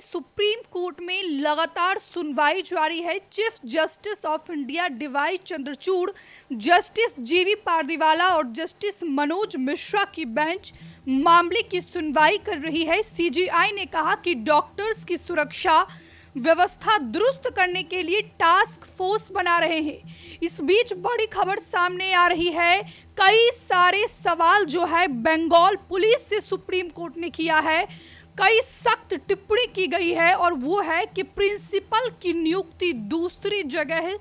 Supreme court में लगातार सुनवाई जारी है। Chief justice of India DY Chandrachud, justice GV Pardiwala और जस्टिस मनोज मिश्रा की बेंच मामले की सुनवाई कर रही है। सीजेआई ने कहा कि डॉक्टर्स की सुरक्षा व्यवस्था दुरुस्त करने के लिए टास्क फोर्स बना रहे हैं। इस बीच बड़ी खबर सामने आ रही है। कई सारे सवाल जो है बंगाल पुलिस से सुप्रीम कोर्ट ने किया है। कई सख्त टिप्पणी की गई है और वो है कि प्रिंसिपल की नियुक्ति दूसरी जगह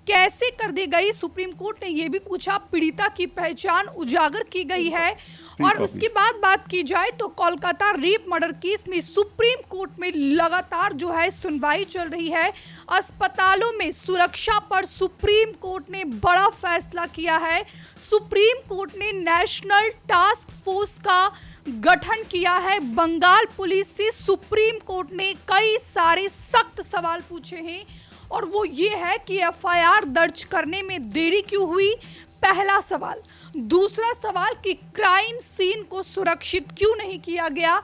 कैसे कर दी गई। सुप्रीम कोर्ट ने यह भी पूछा, पीड़िता की पहचान उजागर की गई है। और उसके बाद बात की जाए तो कोलकाता रेप मर्डर केस में सुप्रीम कोर्ट में लगातार जो है सुनवाई चल रही है। अस्पतालों में सुरक्षा पर सुप्रीम कोर्ट ने बड़ा फैसला किया है। सुप्रीम कोर्ट ने नेशनल टास्क फोर्स का गठन किया है। बंगाल पुलिस से सुप्रीम कोर्ट ने कई सारे सख्त सवाल पूछे हैं और वो ये है कि एफआईआर दर्ज करने में देरी क्यों हुई, पहला सवाल। दूसरा सवाल कि क्राइम सीन को सुरक्षित क्यों नहीं किया गया।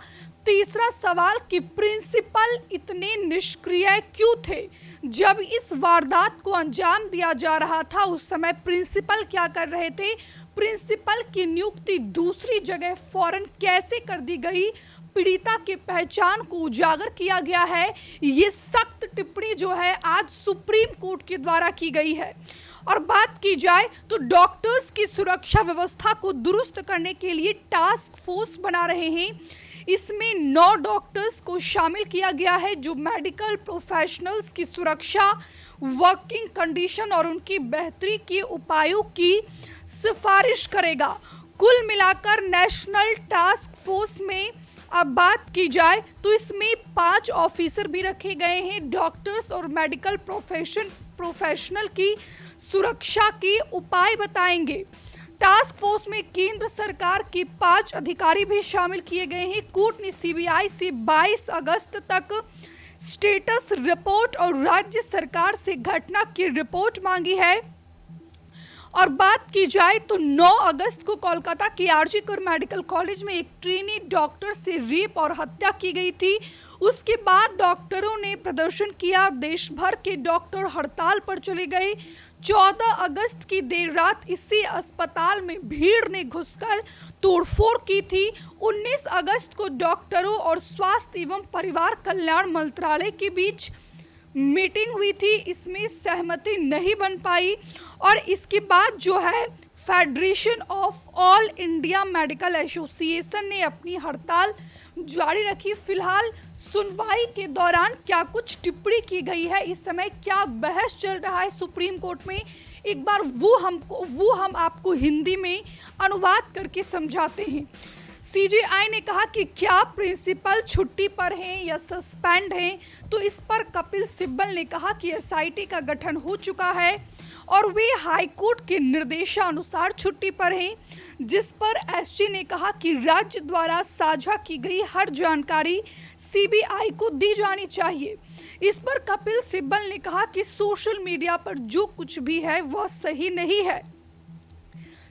तीसरा सवाल कि प्रिंसिपल इतने निष्क्रिय क्यों थे। जब इस वारदात को अंजाम दिया जा रहा था उस समय प्रिंसिपल क्या कर रहे थे। प्रिंसिपल की नियुक्ति दूसरी जगह फौरन कैसे कर दी गई। पीड़िता की पहचान को उजागर किया गया है। ये सख्त टिप्पणी जो है आज सुप्रीम कोर्ट के द्वारा की गई है। और बात की जाए तो डॉक्टर्स की सुरक्षा व्यवस्था को दुरुस्त करने के लिए टास्क फोर्स बना रहे हैं। इसमें 9 डॉक्टर्स को शामिल किया गया है जो मेडिकल प्रोफेशनल्स की सुरक्षा, वर्किंग कंडीशन और उनकी बेहतरी के उपायों की सिफारिश करेगा। कुल मिलाकर नेशनल टास्क फोर्स में अब बात की जाए तो इसमें 5 ऑफिसर भी रखे गए हैं। डॉक्टर्स और मेडिकल प्रोफेशनल की सुरक्षा के उपाय बताएंगे। टास्क फोर्स में केंद्र सरकार के 5 अधिकारी भी शामिल किए गए हैं। कोर्ट ने सीबीआई से 22 अगस्त तक स्टेटस रिपोर्ट और राज्य सरकार से घटना की रिपोर्ट मांगी है। और बात की जाए तो 9 अगस्त को कोलकाता के आरजी कर मेडिकल कॉलेज में एक ट्रेनी डॉक्टर से रेप और हत्या की गई थी। उसके बाद डॉक्टरों ने प्रदर्शन किया। देश भर के डॉक्टर हड़ताल पर चले गए। 14 अगस्त की देर रात इसी अस्पताल में भीड़ ने घुसकर तोड़फोड़ की थी। 19 अगस्त को डॉक्टरों और स्वास्थ्य एवं परिवार कल्याण मंत्रालय के बीच मीटिंग हुई थी। इसमें सहमति नहीं बन पाई और इसके बाद जो है federation of all India medical association ने अपनी हड़ताल जारी रखी। फिलहाल सुनवाई के दौरान क्या कुछ टिप्पणी की गई है, इस समय क्या बहस चल रहा है सुप्रीम कोर्ट में, एक बार वो हम आपको हिंदी में अनुवाद करके समझाते हैं। सीजेआई ने कहा कि क्या प्रिंसिपल छुट्टी पर हैं या सस्पेंड हैं, तो इस पर कपिल सिब्बल ने कहा कि एसआईटी का गठन हो चुका है और वे हाईकोर्ट के निर्देशानुसार छुट्टी पर हैं। जिस पर एसजी ने कहा कि राज्य द्वारा साझा की गई हर जानकारी सीबीआई को दी जानी चाहिए। इस पर कपिल सिब्बल ने कहा कि सोशल मीडिया पर जो कुछ भी है वह सही नहीं है।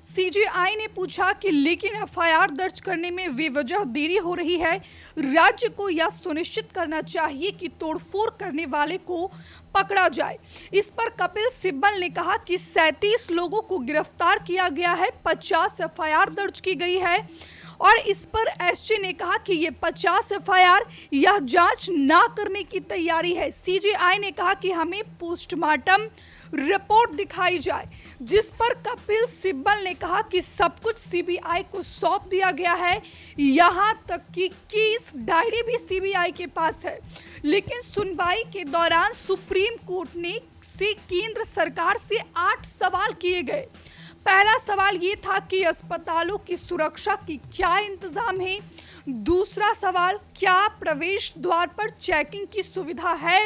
सीजेआई ने पूछा कि लेकिन एफआईआर दर्ज करने में बेवजह देरी हो रही है। राज्य को यह सुनिश्चित करना चाहिए कि तोड़फोड़ करने वाले को पकड़ा जाए। इस पर कपिल सिब्बल ने कहा कि 37 लोगों को गिरफ्तार किया गया है, 50 एफआईआर दर्ज की गई है। और इस पर एसजी ने कहा कि ये 50 एफआईआर यह जांच ना करने की तैयारी है। सीजेआई ने कहा कि हमें पोस्टमार्टम रिपोर्ट दिखाई जाए। जिस पर कपिल सिब्बल ने कहा कि सब कुछ सीबीआई को सौंप दिया गया है, यहां तक कि केस डायरी भी सीबीआई के पास है। लेकिन सुनवाई के दौरान सुप्रीम कोर्ट ने से केंद्र सरकार से 8 सवाल किए गए। पहला सवाल ये था कि अस्पतालों की सुरक्षा की क्या इंतजाम है। दूसरा सवाल, क्या प्रवेश द्वार पर चेकिंग की सुविधा है।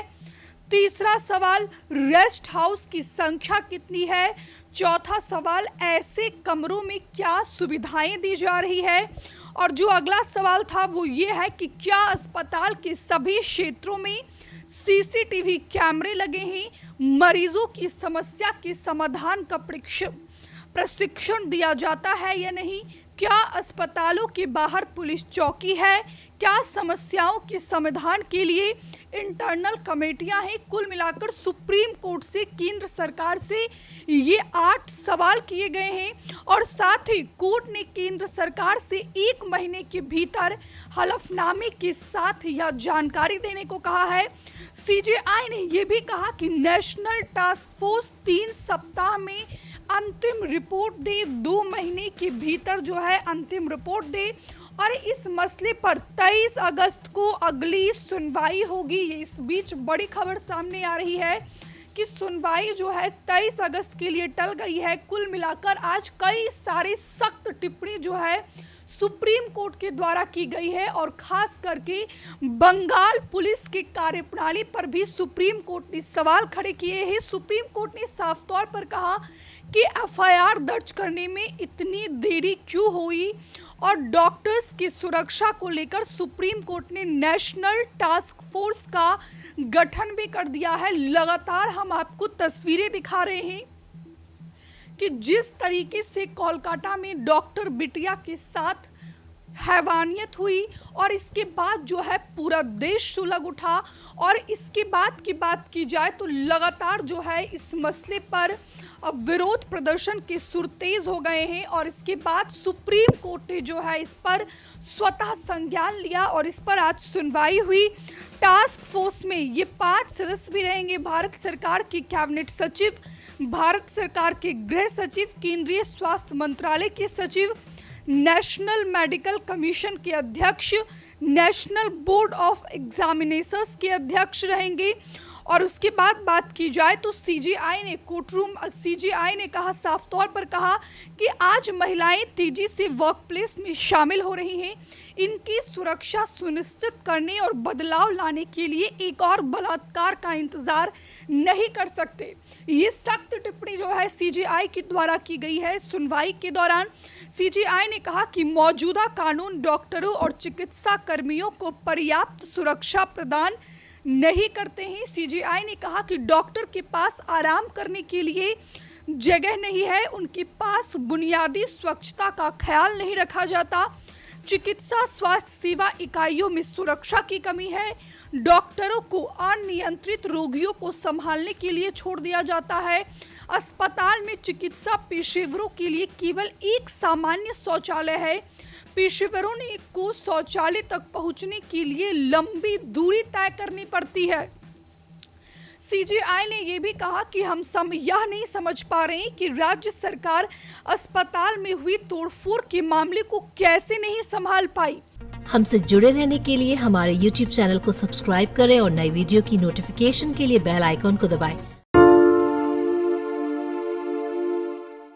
तीसरा सवाल, रेस्ट हाउस की संख्या कितनी है। चौथा सवाल, ऐसे कमरों में क्या सुविधाएं दी जा रही है। और जो अगला सवाल था वो ये है कि क्या अस्पताल के सभी क्षेत्रों में सीसीटीवी कैमरे लगे हैं। मरीजों की समस्या के समाधान का प्रशिक्षण दिया जाता है या नहीं। क्या अस्पतालों के बाहर पुलिस चौकी है? क्या समस्याओं के समाधान के लिए इंटरनल कमेटियां हैं? कुल मिलाकर सुप्रीम कोर्ट से, केंद्र सरकार से ये 8 सवाल किए गए हैं और साथ ही कोर्ट ने केंद्र सरकार से 1 महीने के भीतर हलफनामे के साथ यह जानकारी देने को कहा है। सीजेआई ने यह भी कहा कि नेशनल टास्क फोर्स 3 सप्ताह में अंतिम रिपोर्ट दे, 2 महीने के भीतर जो है अंतिम रिपोर्ट दे और इस मसले पर 23 अगस्त को अगली सुनवाई होगी। ये इस बीच बड़ी खबर सामने आ रही है कि सुनवाई जो है 23 अगस्त के लिए टल गई है। कुल मिलाकर आज कई सारे सख्त टिप्पणी जो है सुप्रीम कोर्ट के द्वारा की गई है और खास करके बंगाल पुलिस की कार्यप्रणाली पर भी सुप्रीम कोर्ट ने सवाल खड़े किए हैं। सुप्रीम कोर्ट ने साफ तौर पर कहा कि एफआईआर दर्ज करने में इतनी देरी क्यों हुई और डॉक्टर्स की सुरक्षा को लेकर सुप्रीम कोर्ट ने नेशनल टास्क फोर्स का गठन भी कर दिया है। लगातार हम आपको तस्वीरें दिखा रहे हैं कि जिस तरीके से कोलकाता में डॉक्टर बिटिया के साथ हैवानियत हुई और इसके बाद जो है पूरा देश सुलग उठा और इसके बाद की बात की जाए तो लगातार जो है इस मसले पर विरोध प्रदर्शन के सुर तेज हो गए हैं और इसके बाद सुप्रीम कोर्ट ने जो है इस पर स्वतः संज्ञान लिया और इस पर आज सुनवाई हुई। टास्क फोर्स में ये 5 सदस्य भी रहेंगे। भारत सरकार की कैबिनेट सचिव, भारत सरकार के गृह सचिव, केंद्रीय स्वास्थ्य मंत्रालय के सचिव, नेशनल मेडिकल कमीशन के अध्यक्ष, नेशनल बोर्ड ऑफ एग्जामिनेशंस के अध्यक्ष रहेंगे। और उसके बाद बात की जाए तो सीजेआई ने कहा, साफ तौर पर कहा कि आज महिलाएं तेजी से वर्कप्लेस में शामिल हो रही हैं। इनकी सुरक्षा सुनिश्चित करने और बदलाव लाने के लिए एक और बलात्कार का इंतजार नहीं कर सकते। ये सख्त टिप्पणी जो है सीजेआई के द्वारा की गई है। सुनवाई के दौरान सीजेआई ने कहा कि मौजूदा कानून डॉक्टरों और चिकित्सा कर्मियों को पर्याप्त सुरक्षा प्रदान नहीं करते हैं। सीजेआई ने कहा कि डॉक्टर के पास आराम करने के लिए जगह नहीं है, उनके पास बुनियादी स्वच्छता का ख्याल नहीं रखा जाता, चिकित्सा स्वास्थ्य सेवा इकाइयों में सुरक्षा की कमी है, डॉक्टरों को अनियंत्रित रोगियों को संभालने के लिए छोड़ दिया जाता है, अस्पताल में चिकित्सा पेशेवरों के लिए केवल एक सामान्य शौचालय है, पेशेवरों को शौचालय तक पहुंचने के लिए लंबी दूरी तय करनी पड़ती है। सीजेआई ने यह भी कहा कि हम यह नहीं समझ पा रहे हैं कि राज्य सरकार अस्पताल में हुई तोड़फोड़ के मामले को कैसे नहीं संभाल पाई। हमसे जुड़े रहने के लिए हमारे YouTube चैनल को सब्सक्राइब करें और नई वीडियो की नोटिफिकेशन के लिए बेल आइकॉन को दबाएं।